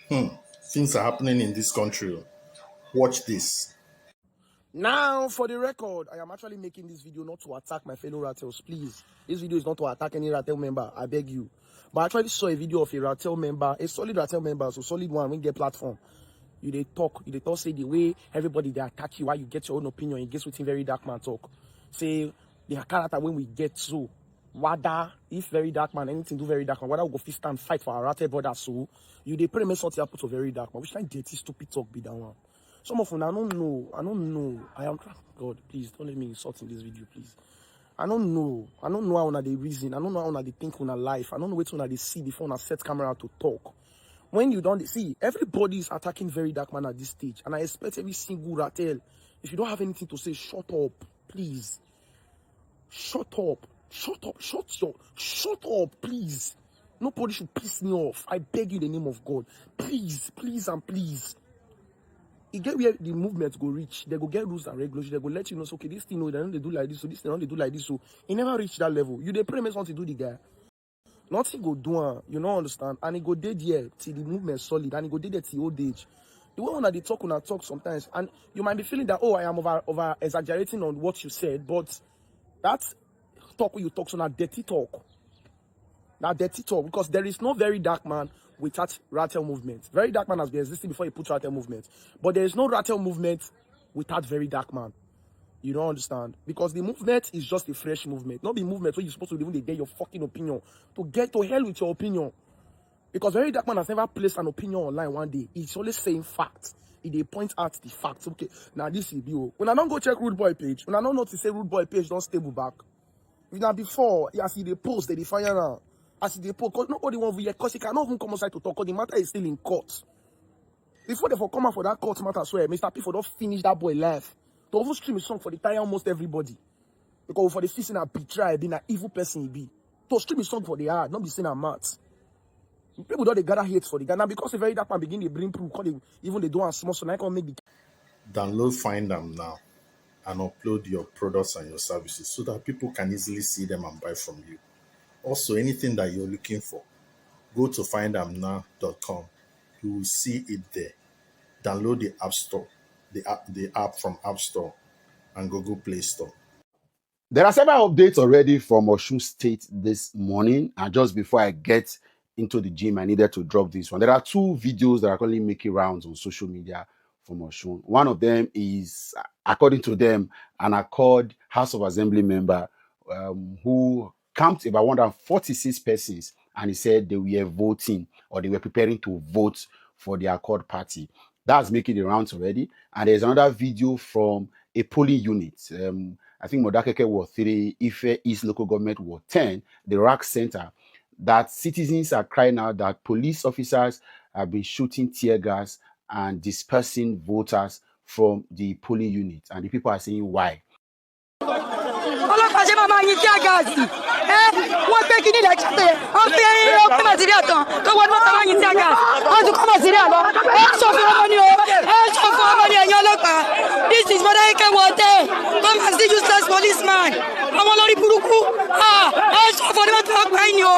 Things are happening in this country. Watch this. Now, for the record, I am actually making this video not to attack my fellow Ratels, please. This video is not to attack any Ratel member, I beg you. But I actually saw a video of a Ratel member, a solid Ratel member, so solid one, when get platform. You talk, say the way everybody they attack you, why you get your own opinion, you get something very dark man talk. Say, the character when we get so, whether, if very dark man, anything do very dark man, whether we go fist and fight for our Ratel brother, so, you they pray me something happen to very dark man, which kind dirty, stupid talk be that one. Some of them, I don't know. I am, God, please, don't let me insult in this video, please. I don't know how they reason. I don't know how they think on a life. I don't know which one they see before on set camera to talk. When you don't see, everybody is attacking very dark man at this stage. And I expect every single Ratel, if you don't have anything to say, shut up, please. Shut up, please. Nobody should piss me off. I beg you in the name of God. Please, and please. You get where the movement go reach. They go get rules and regulations. They go let you know, so, okay, this thing, no, they don't do like this, so this thing, don't they do like this, so it never reach that level. You they pray me something to do the guy. Nothing go do, you don't understand. And it go dead here till the movement solid, and it go dead there till old age. The way when they talk sometimes, and you might be feeling that, oh, I am over exaggerating on what you said, but that talk when you talk, so now dirty talk. Now dirty talk, because there is no very dark man without Ratel movement. Very dark man has been existing before you put Ratel movement. But there is no Ratel movement without very dark man. You don't understand? Because the movement is just a fresh movement. Not the movement where you're supposed to even get your fucking opinion. To get to hell with your opinion. Because very dark man has never placed an opinion online one day. He's always saying facts. They point out the facts. Okay, now this is you. When I don't go check Rude Boy page, when I don't know to say Rude Boy page, don't stable back. Now before, you see the post, they fire now. As they post, because nobody wants to hear, because he cannot even come outside to talk, because the matter is still in court. Before they for come out for that court matter, swear, Mr. P for don't finish that boy life. To over stream his song for the tire almost everybody. Because for the fishing a betrayal, being an evil person he be. To stream his song for the hard, not be seen a mat. People don't they gather hate for the guy. Now because the very dark man begin they bring proof, even they do and small, so I can make the Download Find Them now and upload your products and your services so that people can easily see them and buy from you. Also, anything that you're looking for, go to findamnow.com. You will see it there. Download the App Store, the app from App Store and Google Play Store. There are several updates already from Osun State this morning. And just before I get into the gym, I needed to drop this one. There are two videos that are currently making rounds on social media from Osun. One of them is, according to them, an Accord House of Assembly member who camped about 146 persons, and he said they were voting or they were preparing to vote for the Accord party. That's making the rounds already. And there's another video from a polling unit. I think Modakeke Ward 3, Ife East Local Government Ward 10, the RAC Center, that citizens are crying out that police officers have been shooting tear gas and dispersing voters from the polling unit. And the people are saying why. ọlọ́pàá ṣe máa yin tí a gaasi wọ́n gbé kí nílẹ̀ jáde wọ́n fi ọkọ̀ màtíríà tán tó wọ́n mọ́ta máa yin tí a gaasi wọ́n tún kọ́ màtíríà lọ sọ fún ọmọ ni o sọ fún ọmọ ni ẹ̀yin ọlọ́pàá this is Adeleke Gubernatorial come and see useless policeman ọmọ lórí burúkú sọ fún ọdún mọ́tò ọgbà yìí ni o.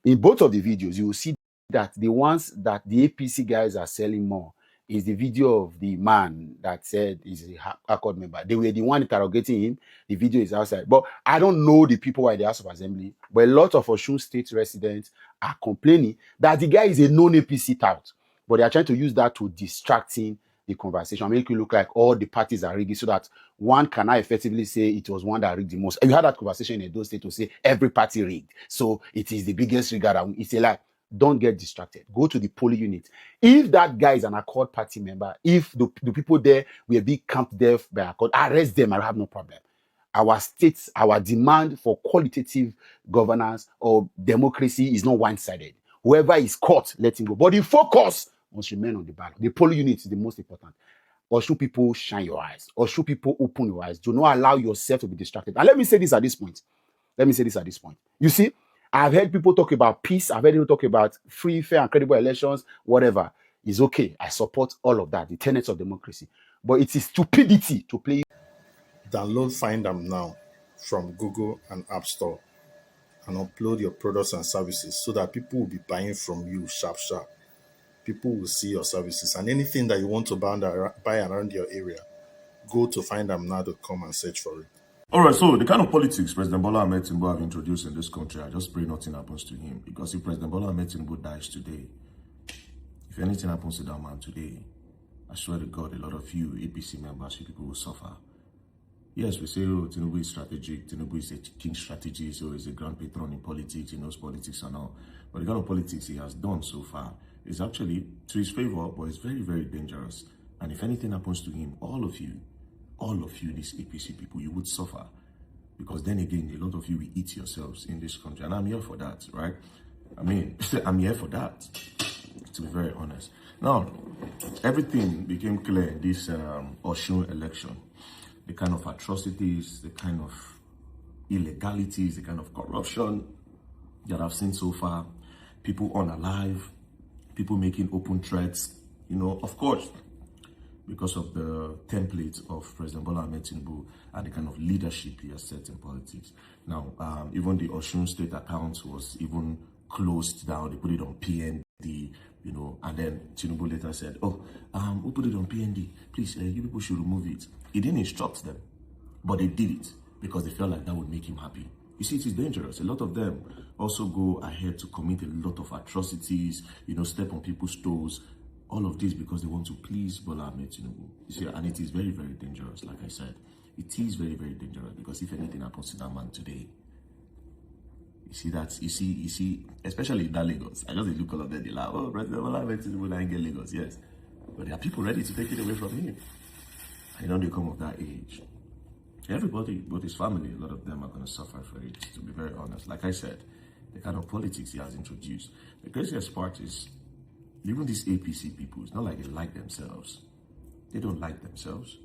In both of the videos, you will see that the ones that the APC guys are selling more is the video of the man that said he's a Accord member. They were the one interrogating him. The video is outside. But I don't know the people at the House of Assembly, but a lot of Osun State residents are complaining that the guy is a non-APC tout. But they are trying to use that to distract him the conversation, make it look like all the parties are rigged so that one cannot effectively say it was one that rigged the most. You had that conversation in Edo State to say every party rigged. So it is the biggest rigger. It's a lie. Don't get distracted. Go to the polling unit. If that guy is an Accord party member, if the people there will be camped there by Accord, arrest them. I have no problem. Our states, our demand for qualitative governance or democracy is not one-sided. Whoever is caught, let him go. But the focus must remain on the ballot. The polling unit is the most important. Or should people shine your eyes? Or should people open your eyes? Do not allow yourself to be distracted. And let me say this at this point. You see, I've heard people talk about peace. I've heard people talk about free, fair, and credible elections, whatever. It's okay. I support all of that, the tenets of democracy. But it is stupidity to play. Download Find Them now from Google and App Store and upload your products and services so that people will be buying from you sharp. People will see your services, and anything that you want to buy around your area, go to findamnow.com and search for it. All right, so the kind of politics President Bola Ahmed Tinubu have introduced in this country, I just pray nothing happens to him. Because if President Bola Ahmed Tinubu dies today, if anything happens to that man today, I swear to God, a lot of you APC members, you people will suffer. Yes, we say, oh, Tinubu is strategic, Tinubu is a king strategist, so he's a grand patron in politics, he knows politics and all. But the kind of politics he has done so far is actually to his favor, but it's very, very dangerous. And if anything happens to him, all of you, these APC people, you would suffer. Because then again, a lot of you will eat yourselves in this country. And I'm here for that, right? I mean, I'm here for that, to be very honest. Now, everything became clear in this Osun election. The kind of atrocities, the kind of illegalities, the kind of corruption that I've seen so far. People unalive, people making open threats, you know, of course, because of the template of President Bola Ahmed Tinubu and the kind of leadership he has set in politics. Now, even the Osun State account was even closed down. They put it on PND, you know, and then Tinubu later said, oh, we put it on PND. Please, you people should remove it. He didn't instruct them, but they did it because they felt like that would make him happy. You see, it is dangerous. A lot of them also go ahead to commit a lot of atrocities, you know, step on people's toes. All of this because they want to please Bola Ahmed Tinubu. You see, and it is very, very dangerous, like I said. It is very, very dangerous because if anything happens to that man today, you see, especially in that Lagos. I just look all of them, they laugh, oh, President Bola Ahmed Tinubu ain't get Lagos, yes. But there are people ready to take it away from him. I know they come of that age. Everybody, both his family, a lot of them are going to suffer for it, to be very honest. Like I said, the kind of politics he has introduced. The craziest part is, even these APC people, it's not like they like themselves. They don't like themselves.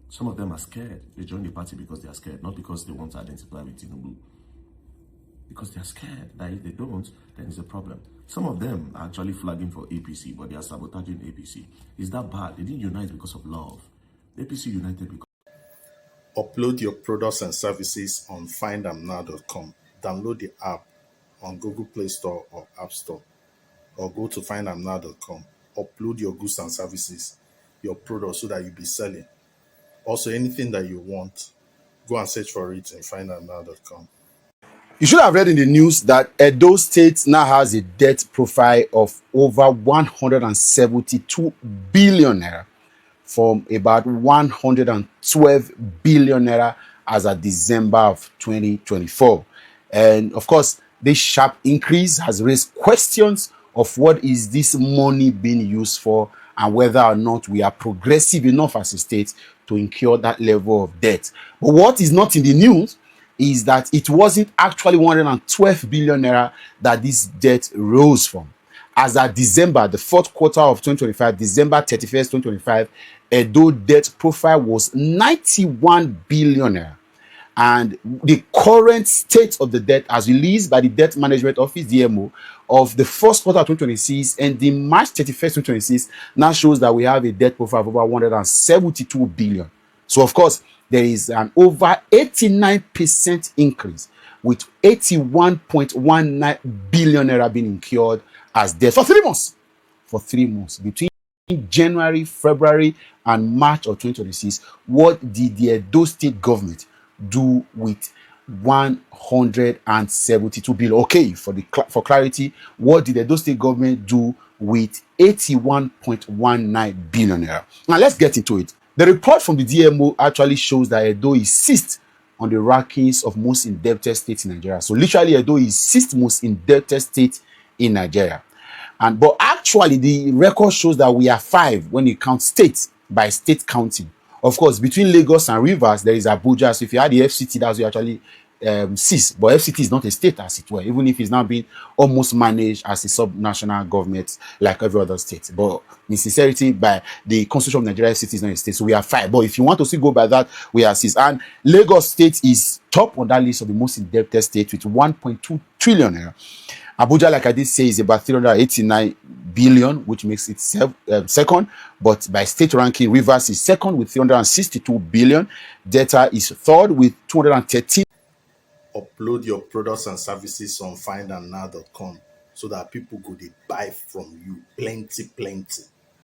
Some of them are scared. They join the party because they are scared, not because they want to identify with Tinubu. Because they are scared that if they don't, then it's a problem. Some of them are actually flagging for APC, but they are sabotaging APC. Is that bad? They didn't unite because of love. APC united because... Upload your products and services on findamnow.com. Download the app on Google Play Store or App Store, or go to findamnow.com. Upload your goods and services, your products, so that you'll be selling. Also, anything that you want, go and search for it in findamnow.com. You should have read in the news that Edo State now has a debt profile of over 172 billion naira from about 112 billion naira as of December of 2024. And of course, this sharp increase has raised questions of what is this money being used for and whether or not we are progressive enough as a state to incur that level of debt. But what is not in the news is that it wasn't actually 112 billion naira that this debt rose from. As at December, the fourth quarter of 2025, December 31st, 2025, Edo debt profile was 91 billion naira. And the current state of the debt as released by the Debt Management Office, DMO, of the first quarter of 2026 and the March 31st, 2026 now shows that we have a debt profile of over 172 billion. So, of course, there is an over 89% increase, with 81.19 billion naira being incurred as debt for 3 months. For 3 months. Between January, February, and March of 2026, what did the Edo State government do with 172 billion? Okay, for clarity, what did the Edo State government do with 81.19 billion naira? Now, let's get into it. The report from the DMO actually shows that Edo is sixth on the rankings of most indebted states in Nigeria. So literally, Edo is sixth most indebted state in Nigeria. But actually, the record shows that we are 5 when you count states by state counting. Of course, between Lagos and Rivers, there is Abuja. So if you had the FCT, that's you actually cease. But FCT is not a state, as it were, even if it's now being almost managed as a sub-national government like every other state. But in sincerity, by the Constitution of Nigeria, FCT is not a state. So we are 5. But if you want to still go by that, we are 6. And Lagos State is top on that list of the most indebted states with 1.2 trillion naira. Abuja, like I did say, is about 389 billion, which makes it second. But by state ranking, Rivers is second with 362 billion. Delta is third with 213. Upload your products and services on findamnow.com. so that people go dey buy from you plenty.